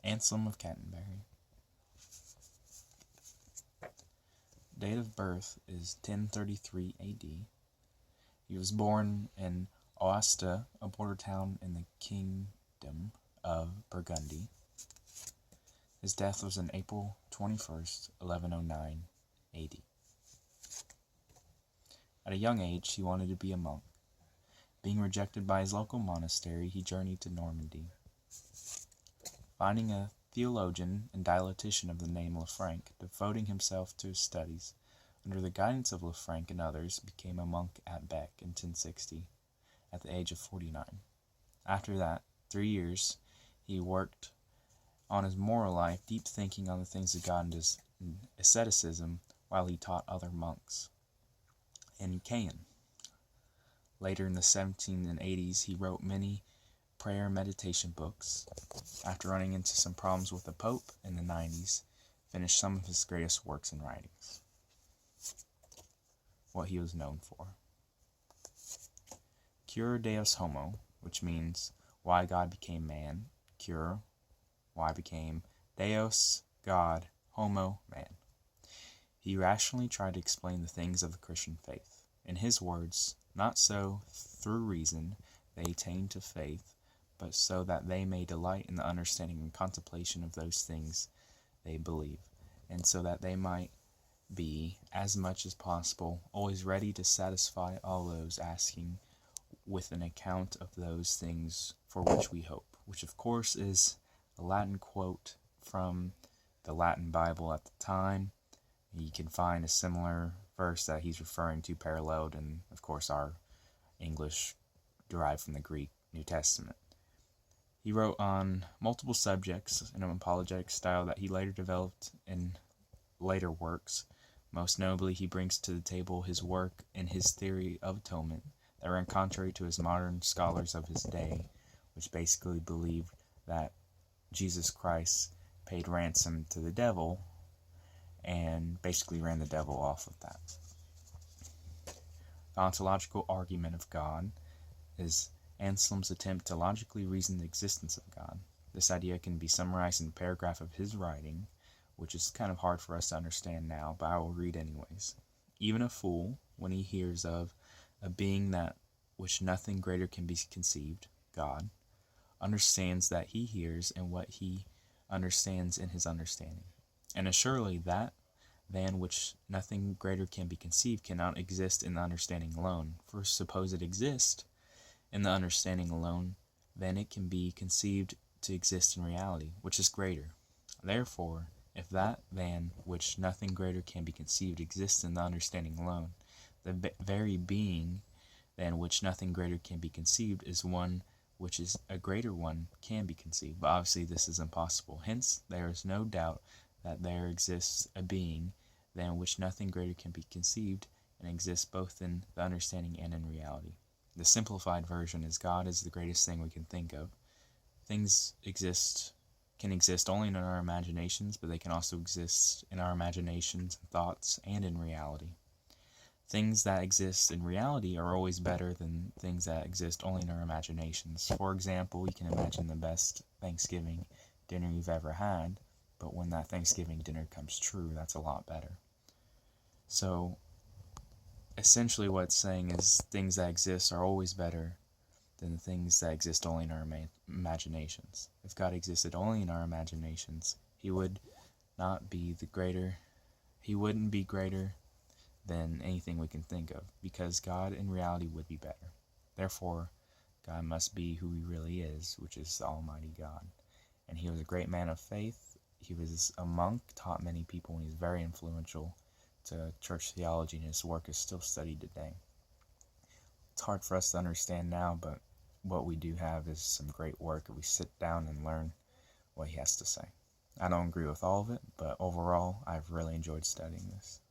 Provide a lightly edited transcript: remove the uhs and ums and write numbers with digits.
Anselm of Canterbury. Date of birth is 1033 AD. He was born in Aosta, a border town in the Kingdom of Burgundy. His death was on April 21st, 1109 AD. At a young age, he wanted to be a monk. Being rejected by his local monastery, he journeyed to Normandy. Finding a theologian and dialectician of the name Lefranc, devoting himself to his studies, under the guidance of Lefranc and others, became a monk at Bec in 1060, at the age of 49. After that, 3 years, he worked on his moral life, deep thinking on the things of God and asceticism, while he taught other monks in Caen. Later in the 1780s, he wrote many prayer and meditation books. After running into some problems with the Pope in the 90s, finished some of his greatest works and writings. What he was known for. Cura Deus Homo, which means why God became man. Cura, why became Deus, God, Homo, man. He rationally tried to explain the things of the Christian faith. In his words, not so through reason they attain to faith, but so that they may delight in the understanding and contemplation of those things they believe, and so that they might be, as much as possible, always ready to satisfy all those asking with an account of those things for which we hope, which of course is a Latin quote from the Latin Bible at the time. You can find a similar verse that he's referring to paralleled in, of course, our English derived from the Greek New Testament. He wrote on multiple subjects in an apologetic style that he later developed in later works. Most notably, he brings to the table his work and his theory of atonement that ran contrary to his modern scholars of his day, which basically believed that Jesus Christ paid ransom to the devil and basically ran the devil off with that. The ontological argument of God is Anselm's attempt to logically reason the existence of God. This idea can be summarized in a paragraph of his writing, which is kind of hard for us to understand now, but I will read anyways. Even a fool, when he hears of a being that which nothing greater can be conceived, God, understands that he hears and what he understands in his understanding. And assuredly that than which nothing greater can be conceived cannot exist in the understanding alone. For suppose it exist in the understanding alone, then it can be conceived to exist in reality, which is greater. Therefore, if that than which nothing greater can be conceived exists in the understanding alone, the very being than which nothing greater can be conceived is one which is a greater one can be conceived. But obviously this is impossible. Hence, there is no doubt that there exists a being than which nothing greater can be conceived, and exists both in the understanding and in reality. The simplified version is God is the greatest thing we can think of. Things can exist only in our imaginations, but they can also exist in our imaginations and thoughts and in reality. Things that exist in reality are always better than things that exist only in our imaginations. For example, you can imagine the best Thanksgiving dinner you've ever had, but when that Thanksgiving dinner comes true, that's a lot better. So, essentially what it's saying is things that exist are always better than the things that exist only in our imaginations. If God existed only in our imaginations, he would not be he wouldn't be greater than anything we can think of, because God in reality would be better. Therefore, God must be who he really is, which is the Almighty God. And he was a great man of faith. He was a monk, taught many people, and he's very influential to church theology, and his work is still studied today. It's hard for us to understand now, but what we do have is some great work if we sit down and learn what he has to say. I don't agree with all of it, but overall, I've really enjoyed studying this.